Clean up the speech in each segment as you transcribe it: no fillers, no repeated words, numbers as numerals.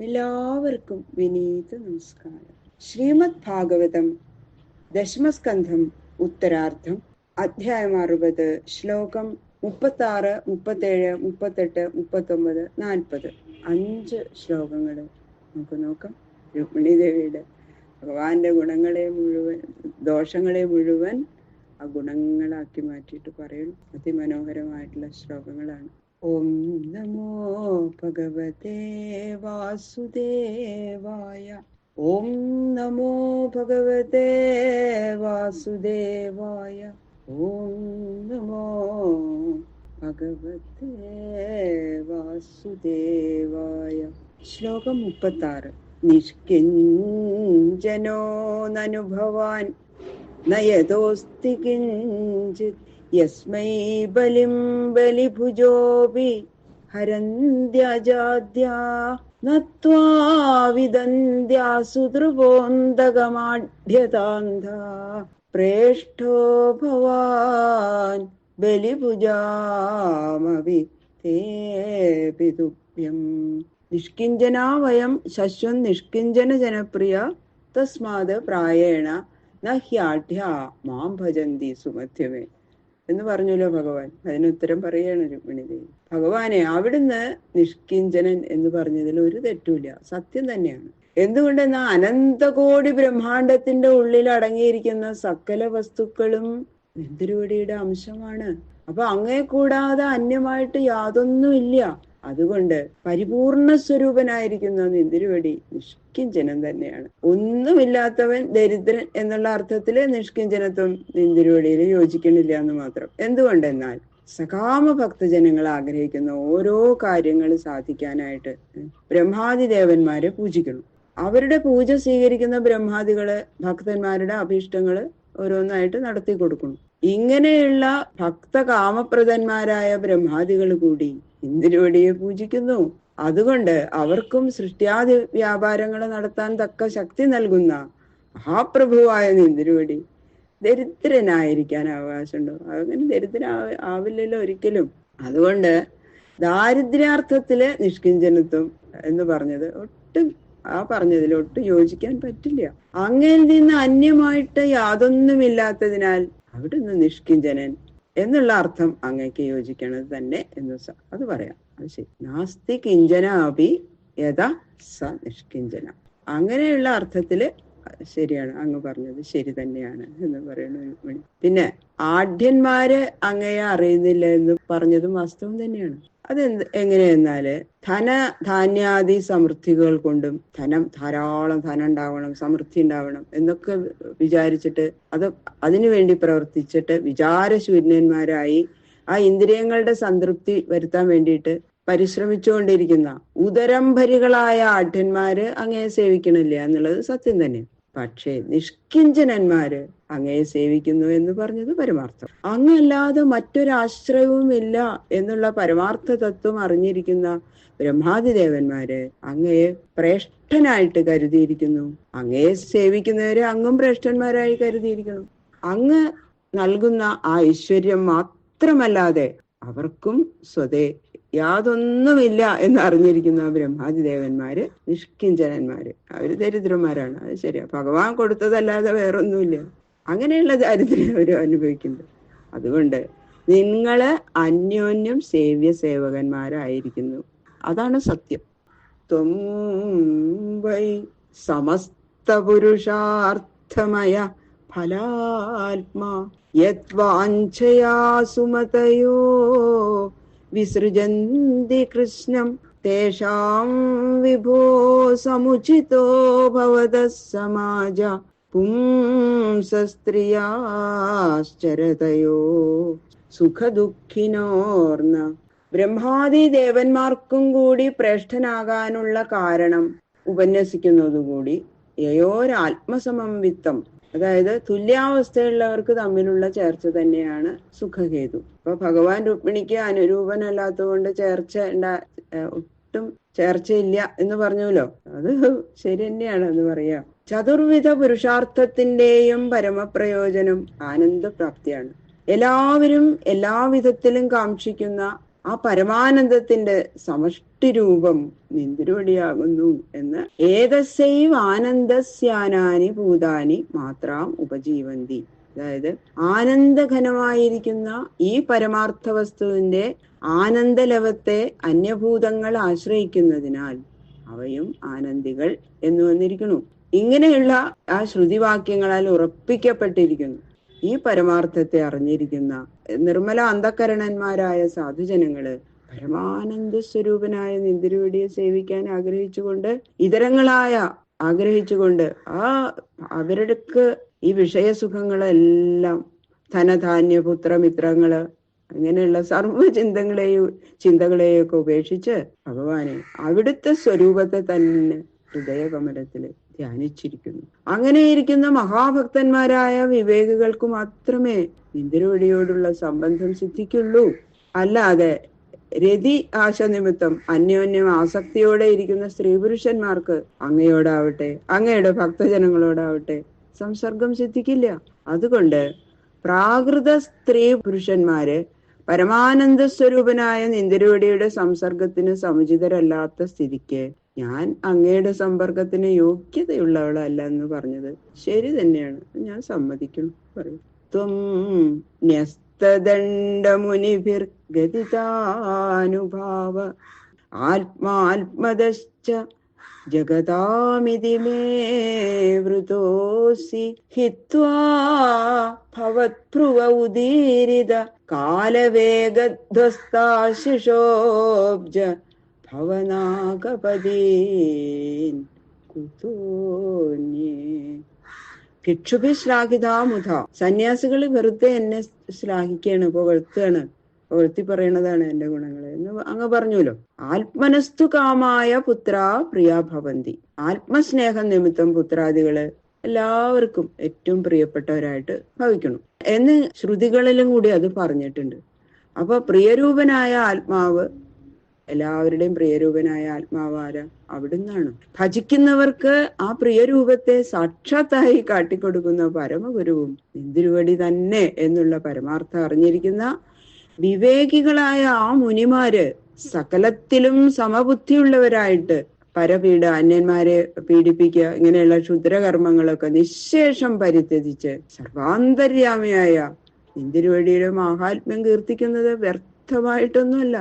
എല്ലാവർക്കും വിനീത നമസ്കാരം. ശ്രീമദ് ഭാഗവതം ദശമസ്കന്ധം ഉത്തരാർദ്ധം അധ്യായം 60 ശ്ലോകം 36, 37, 38, 39, 40 5 ശ്ലോകങ്ങൾ നമുക്ക് നോക്കാം. രുക്മിണി ദേവിയുടെ ഭഗവാന്റെ ഗുണങ്ങളെ മുഴുവൻ, ദോഷങ്ങളെ മുഴുവൻ ആ ഗുണങ്ങളാക്കി മാറ്റിയിട്ട് പറയുന്നു. അതിമനോഹരമായിട്ടുള്ള ശ്ലോകങ്ങളാണ്. ഓം നമോ ഭഗവതേ വാസുദേവായ. ഓം നമോ ഭഗവതേ വാസുദേവായ. ഓം നമോ ഭഗവതേ വാസുദേവായ. ശ്ലോകം 36. നിഷ്കിഞ്ചനോ നനുഭവാൻ നയതോസ്തി കിഞ്ചിത് യസ്മൈ ബലിം ബലിഭുജോപി ഹരന്ത്യജാദ്യാ നത്വാ വിദന്ത്യാസു ധ്രുവോന്തകമാഢ്യതാന്ധാ പ്രേഷ്ഠോ ഭവാൻ ബലിഭുജാമവി തേപി തുഭ്യം. നിഷ്കിഞ്ചനാ വയം ശശ്വൻ നിഷ്കിഞ്ചന ജനപ്രിയ തസ്മാത് പ്രായേണ നഹ്യാഢ്യ മാം ഭജന്തി സുമധ്യമേ എന്ന് പറഞ്ഞല്ലോ ഭഗവാൻ. അതിനുത്തരം പറയാണ് രുക്മിണി ദേവി. ഭഗവാനെ, അവിടുന്ന് നിഷ്കിഞ്ചനൻ എന്ന് പറഞ്ഞതിൽ ഒരു തെറ്റുമില്ല, സത്യം തന്നെയാണ്. എന്തുകൊണ്ടെന്നാ അനന്തകോടി ബ്രഹ്മാണ്ടത്തിന്റെ ഉള്ളിൽ അടങ്ങിയിരിക്കുന്ന സകല വസ്തുക്കളും നിന്തിരുവടിയുടെ അംശമാണ്. അപ്പൊ അങ്ങേ കൂടാതെ അന്യമായിട്ട് യാതൊന്നുമില്ല. അതുകൊണ്ട് പരിപൂർണ സ്വരൂപനായിരിക്കുന്ന നിന്തിരുവടി നിഷ്കിഞ്ചനൻ തന്നെയാണ്. ഒന്നുമില്ലാത്തവൻ ദരിദ്രൻ എന്നുള്ള അർത്ഥത്തില് നിഷ്കിഞ്ചനത്വം നിന്തിരുവടിയിൽ യോജിക്കണില്ല എന്ന് മാത്രം. എന്തുകൊണ്ടെന്നാൽ സകാമ ഭക്തജനങ്ങൾ ആഗ്രഹിക്കുന്ന ഓരോ കാര്യങ്ങൾ സാധിക്കാനായിട്ട് ബ്രഹ്മാദി ദേവന്മാരെ പൂജിക്കണം. അവരുടെ പൂജ സ്വീകരിക്കുന്ന ബ്രഹ്മാദികള് ഭക്തന്മാരുടെ അഭീഷ്ടങ്ങള് ഓരോന്നായിട്ട് നടത്തി കൊടുക്കണം. ഇങ്ങനെയുള്ള ഭക്തകാമപ്രദന്മാരായ ബ്രഹ്മാദികൾ കൂടി ഇന്ദ്രവടിയെ പൂജിക്കുന്നു. അതുകൊണ്ട് അവർക്കും സൃഷ്ടിയാദി വ്യാപാരങ്ങൾ നടത്താൻ തക്ക ശക്തി നൽകുന്ന മഹാപ്രഭുവായ ഇന്ദ്രവടി ദരിദ്രനായിരിക്കാൻ അവകാശമുണ്ടോ? അങ്ങനെ ആവില്ലല്ലോ ഒരിക്കലും. അതുകൊണ്ട് ദാരിദ്ര്യാർത്ഥത്തില് നിഷ്കിഞ്ചനത്വം എന്ന് പറഞ്ഞത് പറഞ്ഞതിൽ ഒട്ടും യോജിക്കാൻ പറ്റില്ല. അങ്ങയിൽ നിന്ന് അന്യമായിട്ട് യാതൊന്നുമില്ലാത്തതിനാൽ അവിടുന്ന് നിഷ്കിഞ്ചനൻ എന്നുള്ള അർത്ഥം അങ്ങേക്ക് യോജിക്കണത് തന്നെ എന്ന് അത് പറയാം. അത് ശരി. നാസ്തി കിഞ്ചന അപി യഥാ സ നിഷ്കിഞ്ചന. അങ്ങനെയുള്ള അർത്ഥത്തില് ശരിയാണ്, അങ്ങ് പറഞ്ഞത് ശരി തന്നെയാണ് എന്ന് പറയുന്നു. പിന്നെ ആഢ്യന്മാര് അങ്ങയെ അറിയുന്നില്ല എന്ന് പറഞ്ഞതും വാസ്തവം തന്നെയാണ്. എങ്ങനെയെന്നാല് ധാന്യാദി സമൃദ്ധികൾ കൊണ്ടും ധാരാളം ധനം ഉണ്ടാവണം, സമൃദ്ധി ഉണ്ടാവണം എന്നൊക്കെ വിചാരിച്ചിട്ട് അതിനുവേണ്ടി പ്രവർത്തിച്ചിട്ട് വിചാരശൂന്യന്മാരായി ആ ഇന്ദ്രിയങ്ങളുടെ സംതൃപ്തി വരുത്താൻ വേണ്ടിയിട്ട് പരിശ്രമിച്ചുകൊണ്ടിരിക്കുന്ന ഉദരംഭരികളായ ആഢ്യന്മാര് അങ്ങയെ സേവിക്കണില്ല എന്നുള്ളത് സത്യം തന്നെ. പക്ഷേ നിഷ്കിഞ്ചനന്മാര് അങ്ങയെ സേവിക്കുന്നു എന്ന് പറഞ്ഞത് പരമാർത്ഥം. അങ്ങല്ലാതെ മറ്റൊരാശ്രയവും ഇല്ല എന്നുള്ള പരമാർത്ഥ തത്വം അറിഞ്ഞിരിക്കുന്ന ബ്രഹ്മാദിദേവന്മാര് അങ്ങയെ ശ്രേഷ്ഠനായിട്ട് കരുതിയിരിക്കുന്നു. അങ്ങയെ സേവിക്കുന്നവരെ അങ്ങും ശ്രേഷ്ഠന്മാരായി കരുതിയിരിക്കണം. അങ്ങ് നൽകുന്ന ആ ഐശ്വര്യം മാത്രമല്ലാതെ അവർക്കും സ്വതേ യാതൊന്നുമില്ല എന്ന് അറിഞ്ഞിരിക്കുന്ന ബ്രഹ്മാദിദേവന്മാര് നിഷ്കിഞ്ചനന്മാര്. അവര് ദരിദ്രന്മാരാണ്, അത് ശരിയാ. ഭഗവാൻ കൊടുത്തതല്ലാതെ വേറൊന്നുമില്ല. അങ്ങനെയുള്ള ദാരിദ്ര്യം അവര് അനുഭവിക്കുന്നുണ്ട്. അതുകൊണ്ട് നിങ്ങള് അന്യോന്യം സേവ്യ സേവകന്മാരായിരിക്കുന്നു, അതാണ് സത്യം. ത്വം വൈ സമസ്ത പുരുഷാർത്ഥമയ ഫലാത്മാ യദ്വാഞ്ഛയാ സുമതയോ വിസൃജന്തി കൃഷ്ണം തേഷാം വിഭോ സമുചിതോ ഭവതഃ സമാജ പുംസസ്ത്രിയാശ്ചരതയോ സുഖദുഃഖിനോർന്ന. ബ്രഹ്മാദി ദേവന്മാർക്കും കൂടി ശ്രേഷ്ഠനാകാനുള്ള കാരണം ഉപന്യസിക്കുന്നതുകൂടി യയോരാത്മസമംവിത്തം, അതായത് തുല്യാവസ്ഥയുള്ളവർക്ക് തമ്മിലുള്ള ചേർച്ച തന്നെയാണ് സുഖഹേതു. അപ്പൊ ഭഗവാൻ രുക്മിണിക്ക് അനുരൂപനല്ലാത്തത് കൊണ്ട് ഒട്ടും ചേർച്ചയില്ല എന്ന് പറഞ്ഞല്ലോ, അത് ശരി തന്നെയാണ് എന്ന് പറയാം. ചതുർവിധ പുരുഷാർത്ഥത്തിന്റെയും പരമപ്രയോജനം ആനന്ദപ്രാപ്തിയാണ്. എല്ലാവരും എല്ലാവിധത്തിലും കാക്ഷിക്കുന്ന ആ പരമാനന്ദത്തിന്റെ സമഷ്ടി രൂപം നിന്തിരുവടിയാകുന്നു എന്ന് ഏതസ്യൈവ ആനന്ദസ്യാനാനി ഭൂതാനി മാത്രം ഉപജീവന്തി. അതായത് ആനന്ദഘനമായിരിക്കുന്ന ഈ പരമാർത്ഥ വസ്തുവിന്റെ ആനന്ദലവത്തെ അന്യഭൂതങ്ങൾ ആശ്രയിക്കുന്നതിനാൽ അവയും ആനന്ദികൾ എന്ന് വന്നിരിക്കുന്നു. ഇങ്ങനെയുള്ള ആ ശ്രുതിവാക്യങ്ങളാൽ ഉറപ്പിക്കപ്പെട്ടിരിക്കുന്നു. ഈ പരമാർത്ഥത്തെ അറിഞ്ഞിരിക്കുന്ന നിർമ്മല അന്ധകരണന്മാരായ സാധുജനങ്ങള് പരമാനന്ദ സ്വരൂപനായ നിന്തിരുവടിയെ സേവിക്കാൻ ആഗ്രഹിച്ചുകൊണ്ട് ആഗ്രഹിച്ചുകൊണ്ട് അവർക്ക് ഈ വിഷയസുഖങ്ങളെല്ലാം ധനധാന്യ പുത്രമിത്രങ്ങള് അങ്ങനെയുള്ള സർവ്വ ചിന്തകളെയൊക്കെ ഉപേക്ഷിച്ച് ഭഗവാനെ അവിടുത്തെ സ്വരൂപത്തെ തന്നെ ഹൃദയകമലത്തില് ധ്യാനിച്ചിരിക്കുന്നു. അങ്ങനെയിരിക്കുന്ന മഹാഭക്തന്മാരായ വിവേകികൾക്ക് മാത്രമേ നിന്തിരുവടിയോടുള്ള സംബന്ധം സിദ്ധിക്കുള്ളൂ. അല്ലാതെ രതി ആശ നിമിത്തം അന്യോന്യം ആസക്തിയോടെ ഇരിക്കുന്ന സ്ത്രീ പുരുഷന്മാർക്ക് അങ്ങയോടാവട്ടെ അങ്ങയുടെ ഭക്തജനങ്ങളോടാവട്ടെ സംസർഗം സിദ്ധിക്കില്ല. അതുകൊണ്ട് പ്രാകൃത സ്ത്രീ പുരുഷന്മാര് പരമാനന്ദ സ്വരൂപനായ നിന്തിരുവടിയുടെ സംസർഗത്തിന് സമുചിതരല്ലാത്ത സ്ഥിതിക്ക് ഞാൻ അങ്ങയുടെ സമ്പർക്കത്തിന് യോഗ്യതയുള്ളവളല്ല എന്ന് പറഞ്ഞത് ശരി തന്നെയാണ്, ഞാൻ സമ്മതിക്കണം. പറയും ത്വം ന്യസ്തദണ്ഡമുനിഭിർഗതിതാനുഭാവ ആത്മാത്മദശ്ച ജഗതാമിതി മേ വൃതോസി ഹിത്വാ ഭവത്ഭ്രുവ ഉദീരിത കാലവേഗധ്വസ്താശിഷോബ്ജ ഭവനാഗപദീൻ കുതോന്യേ. ഭിക്ഷുഭി ശ്ലാഘിതാമുധ. സന്യാസികൾ വെറുതെ എന്നെ ശ്ലാഘിക്കുകയാണ്, പുകഴ്ത്തി പറയണതാണ് എന്റെ ഗുണങ്ങളെ എന്ന് അങ്ങ് പറഞ്ഞുല്ലോ. ആത്മനസ്തു കാമായ പുത്ര പ്രിയാ ഭവന്തി. ആത്മസ്നേഹം നിമിത്തം പുത്രാദികള് എല്ലാവർക്കും ഏറ്റവും പ്രിയപ്പെട്ടവരായിട്ട് ഭവിക്കണം എന്ന് ശ്രുതികളിലും കൂടി അത് പറഞ്ഞിട്ടുണ്ട്. അപ്പൊ പ്രിയരൂപനായ ആത്മാവ്, എല്ലാവരുടെയും പ്രിയരൂപനായ ആത്മാവ് ആരാ? അവിടുന്നാണ്. ഭജിക്കുന്നവർക്ക് ആ പ്രിയരൂപത്തെ സാക്ഷാത്തായി കാട്ടിക്കൊടുക്കുന്ന പരമഗുരുവും നിന്തിരുവടി തന്നെ എന്നുള്ള പരമാർത്ഥം അറിഞ്ഞിരിക്കുന്ന വിവേകികളായ ആ മുനിമാര് സകലത്തിലും സമബുദ്ധിയുള്ളവരായിട്ട് പരപീഡ, അന്യന്മാരെ പീഡിപ്പിക്കുക, ഇങ്ങനെയുള്ള ക്ഷുദ്രകർമ്മങ്ങളൊക്കെ നിശേഷം പരിത്യജിച്ച് സർവാന്തര്യാമിയായ നിന്തിരുവടിയുടെ മഹാത്മ്യം കീർത്തിക്കുന്നത് വ്യർത്ഥമായിട്ടൊന്നുമല്ല.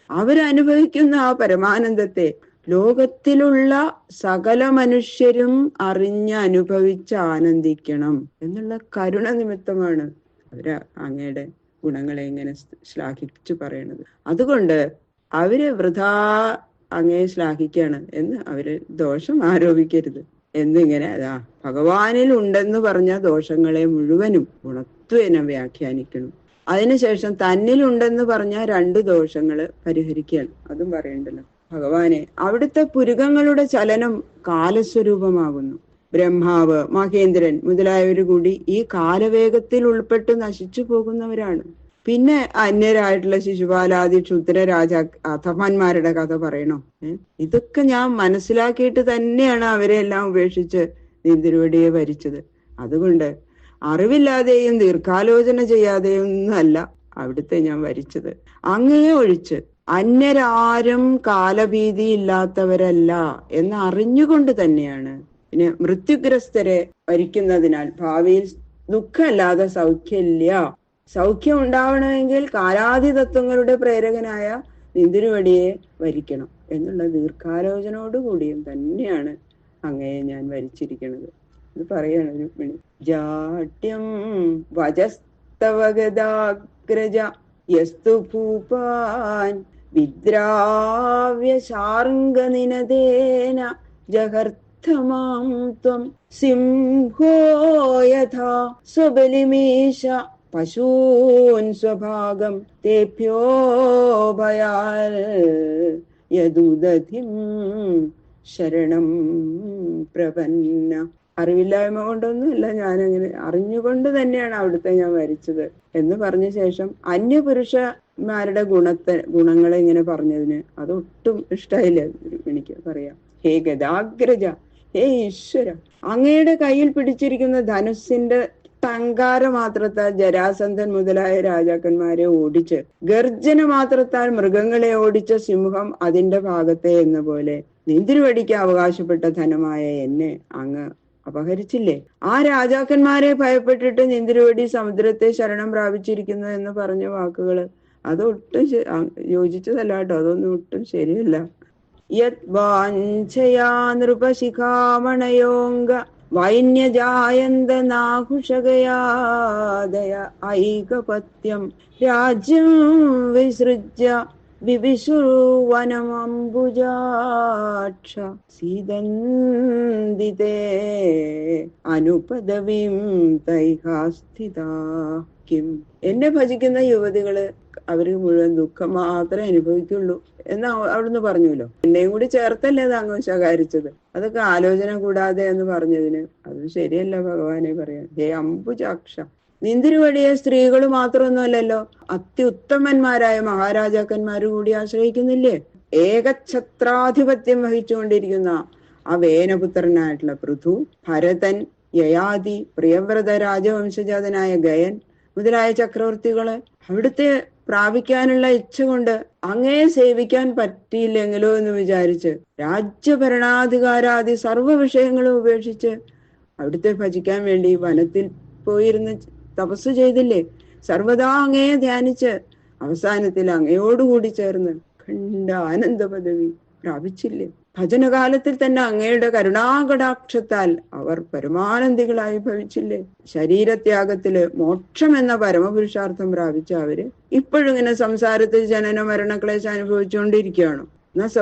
അവരനുഭവിക്കുന്ന ആ പരമാനന്ദത്തെ ലോകത്തിലുള്ള സകല മനുഷ്യരും അനുഭവിച്ച് ആനന്ദിക്കണം എന്നുള്ള കരുണ നിമിത്തമാണ് അവര് അങ്ങയുടെ ഗുണങ്ങളെ ഇങ്ങനെ ശ്ലാഘിച്ചു പറയണത്. അതുകൊണ്ട് അവര് വൃഥാ അങ്ങയെ ശ്ലാഘിക്കാണ് എന്ന് അവര് ദോഷം ആരോപിക്കരുത് എന്നിങ്ങനെ അതാ ഭഗവാനിൽ ഉണ്ടെന്ന് പറഞ്ഞ ദോഷങ്ങളെ മുഴുവനും ഗുണത്വേന വ്യാഖ്യാനിക്കണം. അതിനുശേഷം തന്നിലുണ്ടെന്ന് പറഞ്ഞ 2 ദോഷങ്ങള് പരിഹരിക്കുകയാണ്. അതും പറയണ്ടല്ലോ. ഭഗവാനെ അവിടുത്തെ പുരുകങ്ങളുടെ ചലനം കാലസ്വരൂപമാകുന്നു. ബ്രഹ്മാവ്, മഹേന്ദ്രൻ മുതലായവര് കൂടി ഈ കാലവേഗത്തിൽ ഉൾപ്പെട്ട് നശിച്ചു പോകുന്നവരാണ്. പിന്നെ അന്യരായിട്ടുള്ള ശിശുപാലാദി ക്ഷുദ്ര അധമന്മാരുടെ കഥ പറയണോ? ഇതൊക്കെ ഞാൻ മനസ്സിലാക്കിയിട്ട് തന്നെയാണ് അവരെ എല്ലാം ഉപേക്ഷിച്ച് നിന്തിരുവടിയെ ഭരിച്ചത്. അതുകൊണ്ട് അറിവില്ലാതെയും ദീർഘാലോചന ചെയ്യാതെയും ഒന്നല്ല അവിടുത്തെ ഞാൻ ഭരിച്ചത്. അങ്ങയെ ഒഴിച്ച് അന്യരാരും കാലഭീതി ഇല്ലാത്തവരല്ല എന്ന് അറിഞ്ഞുകൊണ്ട് തന്നെയാണ്. പിന്നെ മൃത്യുഗ്രസ്തരെ ഭരിക്കുന്നതിനാൽ ഭാവിയിൽ ദുഃഖമല്ലാതെ സൗഖ്യമില്ല. സൗഖ്യം ഉണ്ടാവണമെങ്കിൽ കാലാദി തത്വങ്ങളുടെ പ്രേരകനായ നിന്തിരുവടിയെ വരിക്കണം എന്നുള്ള ദീർഘാലോചനയോടുകൂടിയും തന്നെയാണ് അങ്ങയെ ഞാൻ വരിച്ചിരിക്കുന്നത്. ഇത് പറയാണ് രുക്മിണി. ജാട്യം വജസ്തവഗദാഗ്രജ യസ്തു ഭൂപാൻ വിദ്രാവ്യശാർംഗനിനദേന ജഹർത്ഥമാം ത്വം സിംഹോ യഥാ സ്വബലിമീശ പശൂൻ സ്വഭാഗം തേഭ്യോ ഭയാൽ യദുദധിം ശരണം പ്രപന്ന. അറിവില്ലായ്മ കൊണ്ടൊന്നുമില്ല, ഞാനങ്ങനെ അറിഞ്ഞുകൊണ്ട് തന്നെയാണ് അവിടുത്തെ ഞാൻ വരിച്ചത് എന്ന് പറഞ്ഞ ശേഷം അന്യപുരുഷന്മാരുടെ ഗുണങ്ങളെ ഇങ്ങനെ പറഞ്ഞതിന് അതൊട്ടും ഇഷ്ടമായില്ല എനിക്ക് പറയാം. ഹേ ഗദാഗ്രജ, ഹേ ഈശ്വര, അങ്ങയുടെ കയ്യിൽ പിടിച്ചിരിക്കുന്ന ധനുസിന്റെ ടങ്കാര മാത്രത്താൽ ജരാസന്ധൻ മുതലായ രാജാക്കന്മാരെ ഓടിച്ച്, ഗർജന മാത്രത്താൽ മൃഗങ്ങളെ ഓടിച്ച സിംഹം അതിന്റെ ഭാഗത്തെ എന്ന പോലെ നിന്തിരുവടിക്ക് അവകാശപ്പെട്ട ധനമായ എന്നെ അങ്ങ് അപഹരിച്ചില്ലേ? ആ രാജാക്കന്മാരെ ഭയപ്പെട്ടിട്ട് നിന്തിരുവടി സമുദ്രത്തെ ശരണം പ്രാപിച്ചിരിക്കുന്നു എന്ന് പറഞ്ഞ വാക്കുകള് അതൊട്ടും യോജിച്ചതല്ല കേട്ടോ. അതൊന്നും ഒട്ടും ശരിയല്ല. യത് വാഞ്ചയാ നൃപശിഖാമണയോങ്ക വൈന്യജായന്ത നാഘുഷകയാദയ ഐകപത്യം രാജ്യം വിസൃജ്യ വിവിശുർവനമംബുജാക്ഷ സീദന്തിതേ അനുപദവിം തൈഹാസ്ഥിതാ കിം. എന്നെ ഭജിക്കുന്ന യുവതികള് അവര് മുഴുവൻ ദുഃഖം മാത്രമേ അനുഭവിക്കുള്ളൂ എന്ന് അവിടുന്ന് പറഞ്ഞല്ലോ. എന്നെയും കൂടി ചേർത്തല്ലേ അത് അങ്ങ് ശകാരിച്ചത്? അതൊക്കെ ആലോചന കൂടാതെ എന്ന് പറഞ്ഞതിന് അത് ശരിയല്ല ഭഗവാനെ പറയാൻ. ഹേ അംബുജാക്ഷ, നിന്തിരുവടിയെ സ്ത്രീകൾ മാത്രമൊന്നുമല്ലല്ലോ, അത്യുത്തമന്മാരായ മഹാരാജാക്കന്മാര് കൂടി ആശ്രയിക്കുന്നില്ലേ? ഏകഛത്രാധിപത്യം വഹിച്ചുകൊണ്ടിരിക്കുന്ന ആ വേനപുത്രനായിട്ടുള്ള പൃഥു, ഭരതൻ, യയാതി, പ്രിയവ്രത രാജവംശജാതനായ ഗയൻ മുതലായ ചക്രവർത്തികള് അവിടുത്തെ പ്രാപിക്കാനുള്ള ഇച്ഛ കൊണ്ട് അങ്ങയെ സേവിക്കാൻ പറ്റിയില്ലെങ്കിലോ എന്ന് വിചാരിച്ച് രാജ്യഭരണാധികാരാദി സർവ്വ വിഷയങ്ങളും ഉപേക്ഷിച്ച് അവിടുത്തെ ഭജിക്കാൻ വേണ്ടി വനത്തിൽ പോയിരുന്ന് തപസ് ചെയ്തില്ലേ? സർവദാ അങ്ങയെ ധ്യാനിച്ച് അവസാനത്തിൽ അങ്ങയോടുകൂടി ചേർന്ന് ഖണ്ഡ ആനന്ദ പദവി പ്രാപിച്ചില്ലേ? ഭജനകാലത്തിൽ തന്നെ അങ്ങയുടെ കരുണാകടാക്ഷത്താൽ അവർ പരമാനന്ദികളായി ഭവിച്ചില്ലേ? ശരീരത്യാഗത്തില് മോക്ഷം എന്ന പരമപുരുഷാർത്ഥം പ്രാപിച്ച അവര് ഇപ്പോഴിങ്ങനെ സംസാരത്തിൽ ജനന മരണക്ലേശം അനുഭവിച്ചുകൊണ്ടിരിക്കുകയാണോ? നസ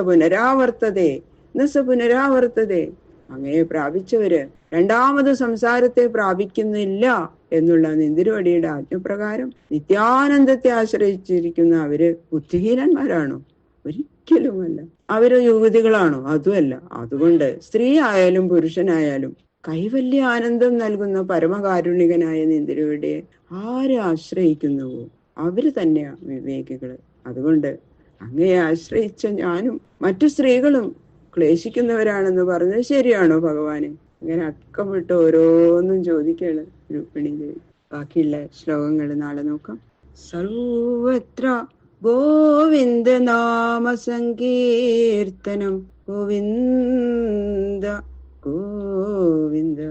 പുനരാവർത്തതേ. അങ്ങയെ പ്രാപിച്ചവര് രണ്ടാമത് സംസാരത്തെ പ്രാപിക്കുന്നില്ല എന്നുള്ള നിന്തിരുവടിയുടെ ആജ്ഞപ്രകാരം നിത്യാനന്ദത്തെ ആശ്രയിച്ചിരിക്കുന്ന അവര് ബുദ്ധിഹീനന്മാരാണോ? ഒരിക്കലുമല്ല. അവര് യുവതികളാണോ? അതുമല്ല. അതുകൊണ്ട് സ്ത്രീ ആയാലും പുരുഷനായാലും കൈവല്യ ആനന്ദം നൽകുന്ന പരമകാരുണികനായ നിന്തിരുവടിയെ ആരെ ആശ്രയിക്കുന്നുവോ അവര് തന്നെയാ വിവേകികള്. അതുകൊണ്ട് അങ്ങയെ ആശ്രയിച്ച ഞാനും മറ്റു സ്ത്രീകളും ക്ലേശിക്കുന്നവരാണെന്ന് പറഞ്ഞത് ശരിയാണോ ഭഗവാനെ? അങ്ങനെ അക്കം വിട്ട് ഓരോന്നും ചോദിക്കാണ് രുക്മിണി ദേവി. ബാക്കിയുള്ള ശ്ലോകങ്ങൾ നാളെ നോക്കാം. സർവത്ര ഗോവിന്ദ നാമ സങ്കീർത്തനം ഗോവിന്ദ ഗോവിന്ദ.